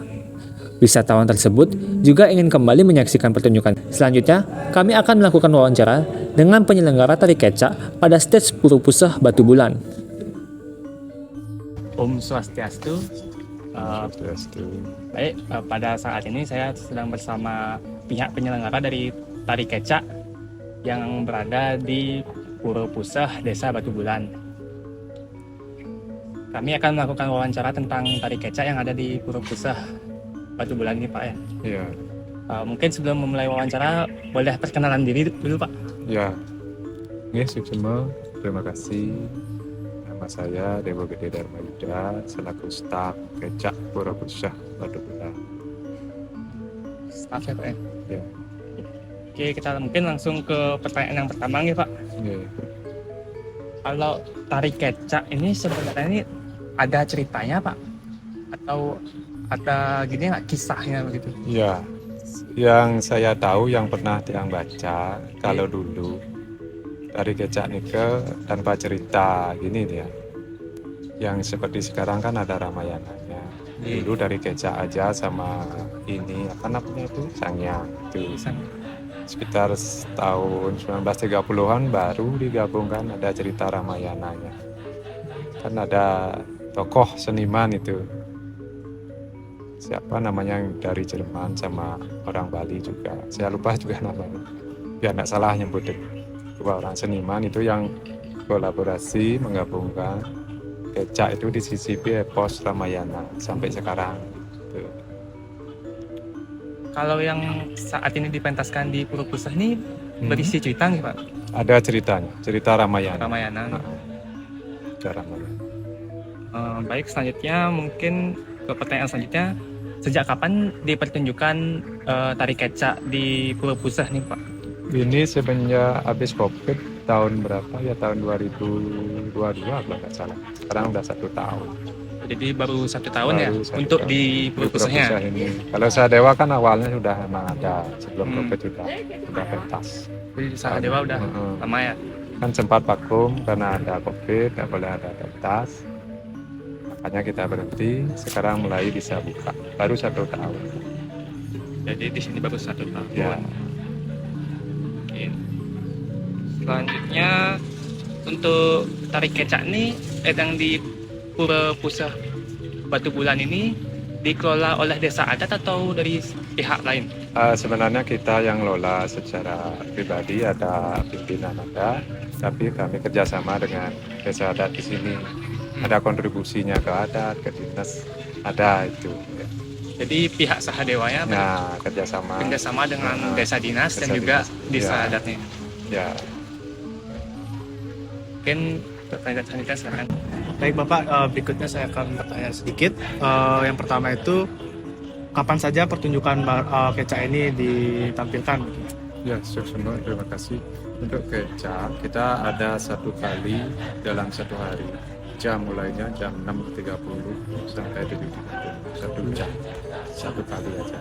Wisatawan tersebut juga ingin kembali menyaksikan pertunjukan. Selanjutnya, kami akan melakukan wawancara dengan penyelenggara tari kecak pada stage Pura-Pusah Batu Bulan. Om Swastiastu. Baik, pada saat ini saya sedang bersama pihak penyelenggara dari tari kecak yang berada di Pura-Pusah Desa Batu Bulan. Kami akan melakukan wawancara tentang tari kecak yang ada di Pura-Pusah Batu Bulan ini, Pak, ya. Iya, Mungkin sebelum memulai wawancara, boleh perkenalan diri dulu, Pak. ya. Nggih, Suksema, terima kasih. Nama saya Dewa Gede Dharma Yuda, selaku staf kecak Pura-Pusah Batu Bulan. Maaf ya, Pak, ya. Ya. Oke, kita mungkin langsung ke pertanyaan yang pertama nih, Pak. Nggih. Kalau tari kecak ini sebenarnya ini ada ceritanya, Pak? Atau ada gini nggak kisahnya begitu? Ya, yang saya tahu, yang pernah tiang baca, kalau dulu tari kecak nike tanpa cerita gini dia. Yang seperti sekarang kan ada Ramayananya. Dulu dari kecak aja sama ini apa namanya itu Sanghyang itu. Sekitar tahun 1930-an baru digabungkan ada cerita Ramayananya. Kan ada tokoh seniman itu. Siapa namanya yang dari Jerman sama orang Bali juga. Saya lupa juga namanya. Biar nggak salah nyebutin. Dua orang seniman itu yang kolaborasi menggabungkan kecak itu disisipi epos Ramayana sampai sekarang. Tuh. Kalau yang saat ini dipentaskan di Pura-Pusah ini berisi cerita nih, Pak? Ada ceritanya, cerita Ramayana. Ramayana. Cerita Ramayana. Baik, selanjutnya mungkin ke pertanyaan selanjutnya. Sejak kapan dipertunjukkan tari kecak di Pura-Pusah nih, Pak? Ini semenjak habis COVID tahun berapa ya, tahun 2022 kalau nggak salah. Sekarang udah 1 tahun. Jadi baru 1 tahun ya Baru 1 untuk tahun. di Di Pura-Pusahnya. Pura-Pusah ini. Kalau Sahadewa kan awalnya sudah emang ada sebelum COVID sudah pentas. Jadi Sahadewa udah lama ya. Kan sempat vakum karena ada COVID, nggak boleh ada pentas. Makanya kita berhenti. Sekarang mulai bisa buka. Baru 1 tahun. Jadi di sini baru 1 tahun. Ya. Oke. Selanjutnya untuk tari kecak nih yang di Pura-Pusah Batu Bulan ini dikelola oleh desa adat atau dari pihak lain? Sebenarnya kita yang lola secara pribadi, ada pimpinan ada, tapi kami kerjasama dengan desa adat di sini. Ada kontribusinya ke adat, ke dinas, ada itu. Ya. Jadi pihak Sahadewanya Nah, kerjasama kerjasama dengan desa dinas dan desa juga dinas. desa Ya. adatnya. Ya, Mungkin pertanyaan selanjutnya silakan. Baik Bapak, berikutnya saya akan bertanya sedikit. Yang pertama itu, kapan saja pertunjukan kecak ini ditampilkan? ya, semua terima kasih. Untuk kecak, kita ada 1 kali dalam 1 hari. Jam mulainya jam 6.30 sampai 7.30. 1 jam, 1 kali aja.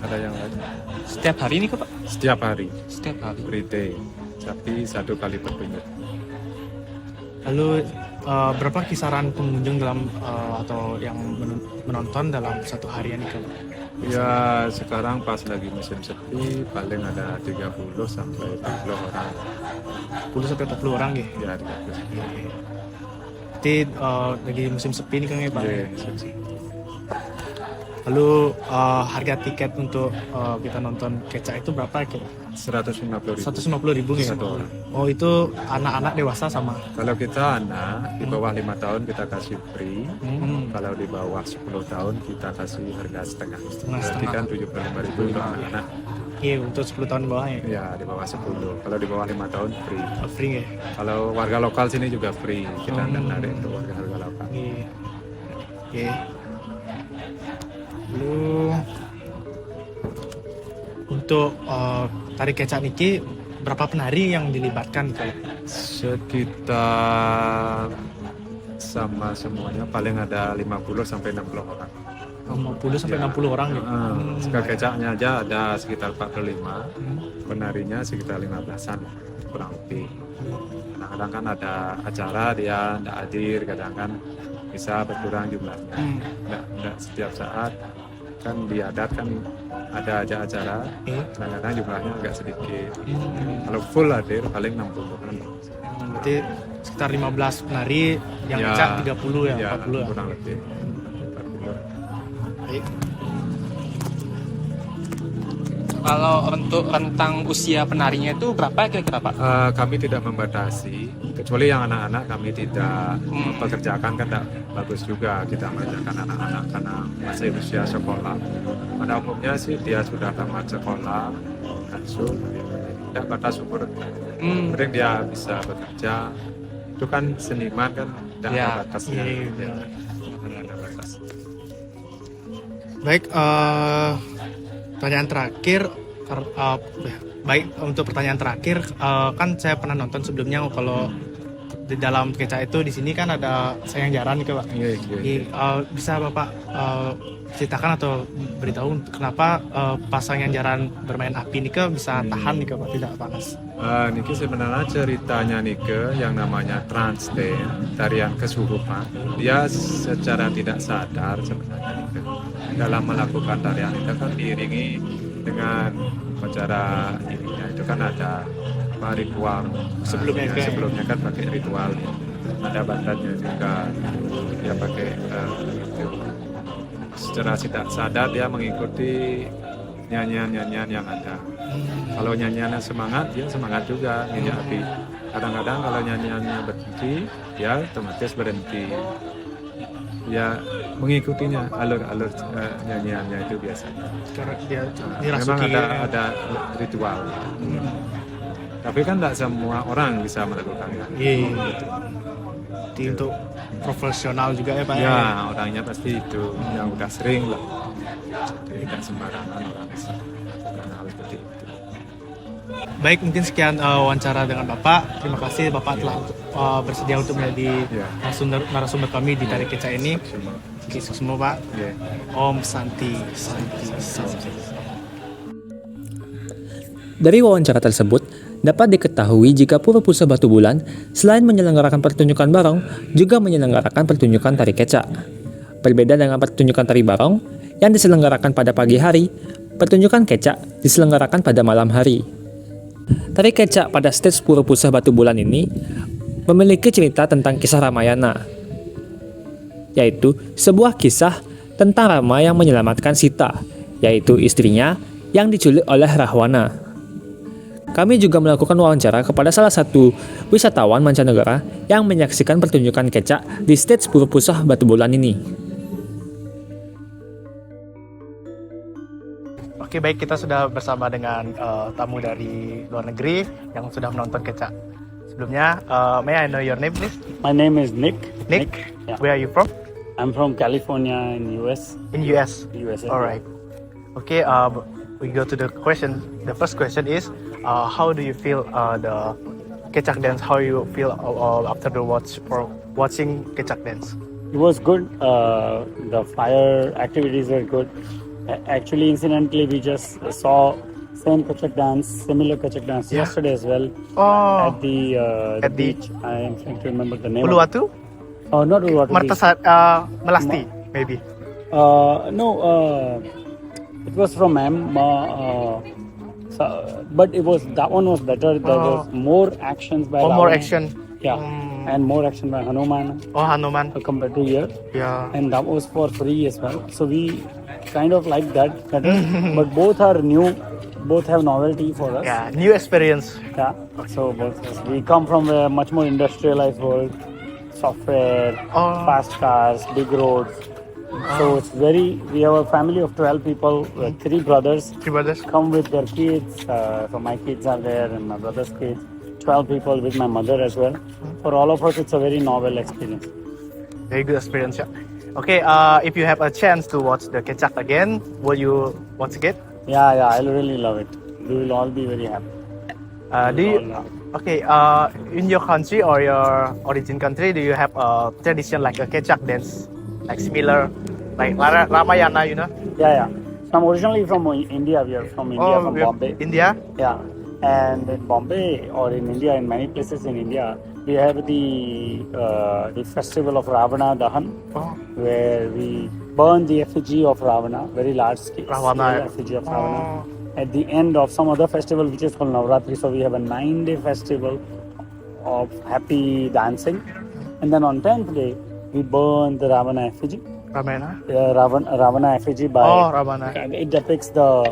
Ada yang lain? Setiap hari ini kok Pak? Setiap hari, Setiap hari. every day. Tapi 1 kali pertunjukan. Lalu berapa kisaran pengunjung dalam atau yang menonton dalam 1 harian itu? Ya, sekarang pas lagi musim sepi paling ada 30 sampai 40 orang. 10 sampai 40 orang ya? Ya, 30. Jadi lagi musim sepi ini kan ya Pak? Iya. Lalu harga tiket untuk kita nonton kecak itu berapa kira? 150.000 150.000 ya? Satu orang. Oh itu anak-anak dewasa sama? Kalau kita anak di bawah 5 tahun kita kasih free. Kalau di bawah 10 tahun kita kasih harga setengah. Berarti kan 75.000 untuk anak-anak. Iya untuk 10 tahun bawah ya? Ya, di bawah 10. Kalau di bawah 5 tahun free. Free ya? Kalau warga lokal sini juga free. Kita nggak narik untuk warga lokal. Iya. Oke. Lalu untuk tari kecak niki berapa penari yang dilibatkan kalau? Sekitar sama semuanya paling ada 50 sampai 60 orang. 50 sampai 60 orang ya? Sekali kecaknya aja ada sekitar 45, penarinya sekitar 15-an kurang lebih. Kadang-kadang kan ada acara dia tidak hadir, kadang kan bisa berkurang jumlahnya. Nggak setiap saat kan di adat kan ada aja acara, kadang-kadang jumlahnya agak sedikit. Kalau full hadir paling 60 orang. Berarti sekitar 15 penari yang Ya, kecak 30 ya? 40 ya? kurang lebih. Baik. Kalau untuk rentang usia penarinya itu berapa kira-kira Pak? Kami tidak membatasi, kecuali yang anak-anak kami tidak mempekerjakan, kan tidak bagus juga kita mengerjakan anak-anak karena masih usia sekolah. Pada umumnya sih dia sudah tamat sekolah, langsung tidak batas umur. Penting dia bisa bekerja. Itu kan seniman kan tidak Ya, ada batasnya. iya. Ya, tidak ada batas. Baik, pertanyaan terakhir. Baik, untuk pertanyaan terakhir, kan saya pernah nonton sebelumnya kalau di dalam kecak itu di sini kan ada sayang jaran nih Pak. Iya. Bisa Bapak ceritakan atau beritahu kenapa pasang jaran bermain api nih bisa tahan nih Pak, tidak panas? Niki sebenarnya ceritanya Nike yang namanya transden, tarian kesurupan. Dia secara tidak sadar sebenarnya Nike dalam melakukan tarian itu kan diiringi dengan acara ininya itu kan ada ritual. Sebelumnya kan pakai ritual, ada bantatnya juga, dia pakai itu. Secara tidak sadar dia mengikuti nyanyian-nyanyian yang ada. Kalau nyanyiannya semangat, dia semangat juga nginjak api. Kadang-kadang kalau nyanyiannya berhenti, dia otomatis berhenti. Ya mengikutinya alur-alur nyanyiannya itu biasanya. Karena dia Memang dirasuki ada ritual. Tapi kan tidak semua orang bisa melakukannya. Iya. Jadi untuk profesional juga ya Pak? Ya, orangnya pasti itu yang udah sering lah. Jadi tidak sembarangan orang bisa melakukan hal seperti itu. Baik, mungkin sekian wawancara dengan Bapak. Terima kasih Bapak telah bersedia untuk menjadi Ya. narasumber kami di Tari Kecak ini. Semua. Sukses semua Pak. Ya. Om Santi, Santi, Santi. Dari wawancara tersebut, dapat diketahui jika Pura Pusaka Batu Bulan selain menyelenggarakan pertunjukan barong, juga menyelenggarakan pertunjukan tari kecak. Berbeda dengan pertunjukan tari barong yang diselenggarakan pada pagi hari, pertunjukan kecak diselenggarakan pada malam hari. Tari kecak pada stage Pura Pusaka Batu Bulan ini memiliki cerita tentang kisah Ramayana, yaitu sebuah kisah tentang Rama yang menyelamatkan Sita, yaitu istrinya yang diculik oleh Rahwana. Kami juga melakukan wawancara kepada salah satu wisatawan mancanegara yang menyaksikan pertunjukan kecak di stage Pura Pusaka Batu Bulan ini. Oke, baik, kita sudah bersama dengan tamu dari luar negeri yang sudah menonton kecak. Sebelumnya, may I know your name, please? My name is Nick. Nick. Yeah. Where are you from? I'm from California in US. In US. USA. Alright. Okay, we go to the question. The first question is, how do you feel the kecak dance? How you feel after the watching kecak dance? It was good. The fire activities were good. Actually, incidentally, we just saw same kecak dance, similar kecak dance yesterday as well Oh, at the at the- beach. I am trying to remember the name. Uluwatu? Oh, not Uluwatu Beach. Melasti, maybe. No, it was from but that one was better. There was more actions by Or more Ravana. action. Yeah, and more action by Hanuman Oh, Hanuman. compared to here. Yeah. And that was for free as well. So we kind of like that better. But both are new, both have novelty for us. Yeah, new experience. Yeah. So we come from a much more industrialized world, software, Oh. fast cars, big roads. So it's we have a family of 12 people, 3 brothers Three brothers. come with their kids. So my kids are there and my brother's kids. 12 people with my mother as well. For all of us, it's a very novel experience. Very good experience, yeah. Okay, if you have a chance to watch the kecak again, will you once again? Yeah, I'll really love it. We will all be very happy. Do you? All love it. Okay, in your country or your origin country, do you have a tradition like a kecak dance, like similar, like Ramayana, you know? Yeah. So I'm originally from India. We are from India, from we have Bombay. India. Yeah. And in Bombay or in India, in many places in India, we have the festival of Ravana Dahan, Oh, where we burn the effigy of Ravana, very large scale Ravana. effigy of Ravana. Oh. At the end of some other festival, which is called Navratri, so we have a 9-day festival of happy dancing, and then on 10th day we burn the Ravana effigy. Ramayana. Ravana effigy by Oh, Ravana. it depicts the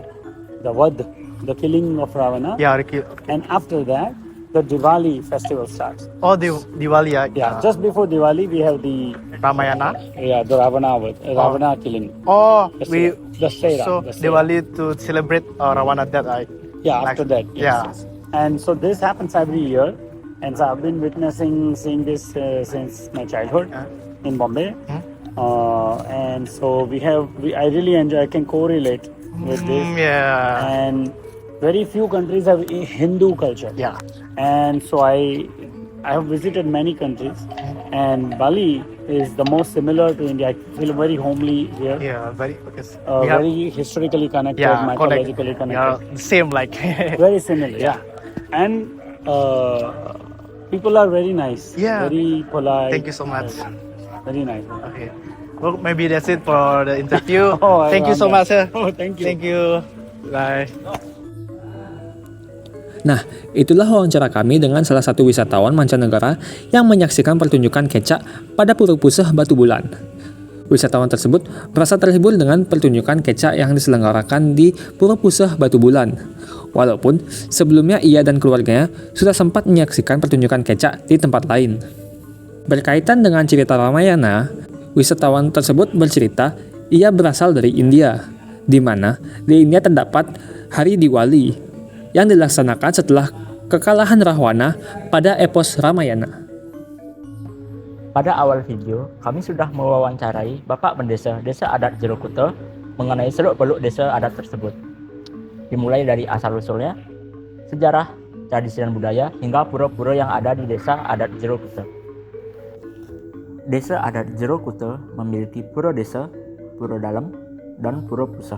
Vad, the killing of Ravana. Yeah, Ricky. And after that, the Diwali festival starts. Oh, Diwali. Yeah, just before Diwali, we have the Ramayana. the Ravana killing. Oh, The we Dasera, so Dasera. Diwali to celebrate Ravana death. Yeah, after that. Yeah. Yes. And so this happens every year, and so I've been seeing this since my childhood in Bombay. And so I really enjoy. I can correlate with this. Yeah. And very few countries have a Hindu culture. Yeah. And so I have visited many countries, and Bali is the most similar to India. I feel very homely here. Yeah. Very because we have Very historically connected, yeah mythologically Yeah, connected. same like. Very similar, yeah. And people are very nice. Yeah. Very polite. Thank you so much. Very nice. Okay. Well, maybe that's it for the interview. Oh, Thank you so much, sir. Oh, thank you. Thank you. Bye. Nah, itulah wawancara kami dengan salah satu wisatawan mancanegara yang menyaksikan pertunjukan kecak pada Pura Puseh Batu Bulan. Wisatawan tersebut merasa terhibur dengan pertunjukan kecak yang diselenggarakan di Pura Puseh Batu Bulan. Walaupun sebelumnya ia dan keluarganya sudah sempat menyaksikan pertunjukan kecak di tempat lain. Berkaitan dengan cerita Ramayana, wisatawan tersebut bercerita ia berasal dari India, di mana di India terdapat Hari Diwali yang dilaksanakan setelah kekalahan Rahwana pada epos Ramayana. Pada awal video, kami sudah mewawancarai Bapak Pendesa Desa Adat Jerukute mengenai seluk-beluk desa adat tersebut. Dimulai dari asal-usulnya, sejarah, tradisi dan budaya, hingga pura-pura yang ada di Desa Adat Jerukute. Desa Adat Jerukute memiliki pura desa, pura dalam, dan pura puseh.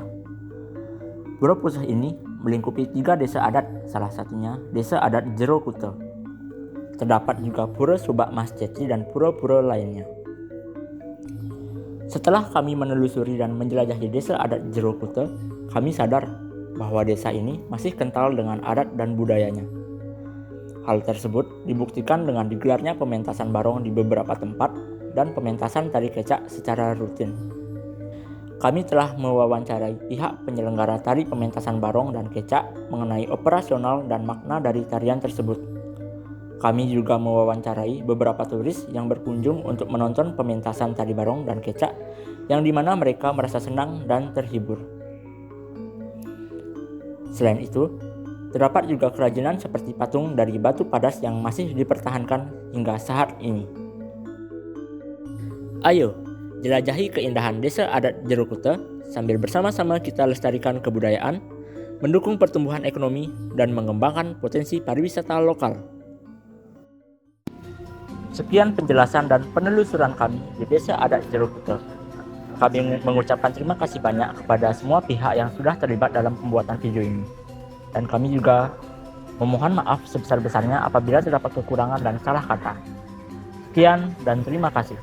Pura puseh ini melingkupi 3 desa adat, salah satunya Desa Adat Jerukute. Terdapat juga Pura Subak Mas Ceci dan pura-pura lainnya. Setelah kami menelusuri dan menjelajahi Desa Adat Jerukute, kami sadar bahwa desa ini masih kental dengan adat dan budayanya. Hal tersebut dibuktikan dengan digelarnya pementasan barong di beberapa tempat dan pementasan tari kecak secara rutin. Kami telah mewawancarai pihak penyelenggara tari pementasan barong dan kecak mengenai operasional dan makna dari tarian tersebut. Kami juga mewawancarai beberapa turis yang berkunjung untuk menonton pementasan tari barong dan kecak, yang dimana mereka merasa senang dan terhibur. Selain itu, terdapat juga kerajinan seperti patung dari batu padas yang masih dipertahankan hingga saat ini. Ayo, jelajahi keindahan desa adat Jero Kute sambil bersama-sama kita lestarikan kebudayaan, mendukung pertumbuhan ekonomi, dan mengembangkan potensi pariwisata lokal. Sekian penjelasan dan penelusuran kami di Desa Adat Jero Kute. Kami mengucapkan terima kasih banyak kepada semua pihak yang sudah terlibat dalam pembuatan video ini. Dan kami juga memohon maaf sebesar-besarnya apabila terdapat kekurangan dan salah kata. Sekian dan terima kasih.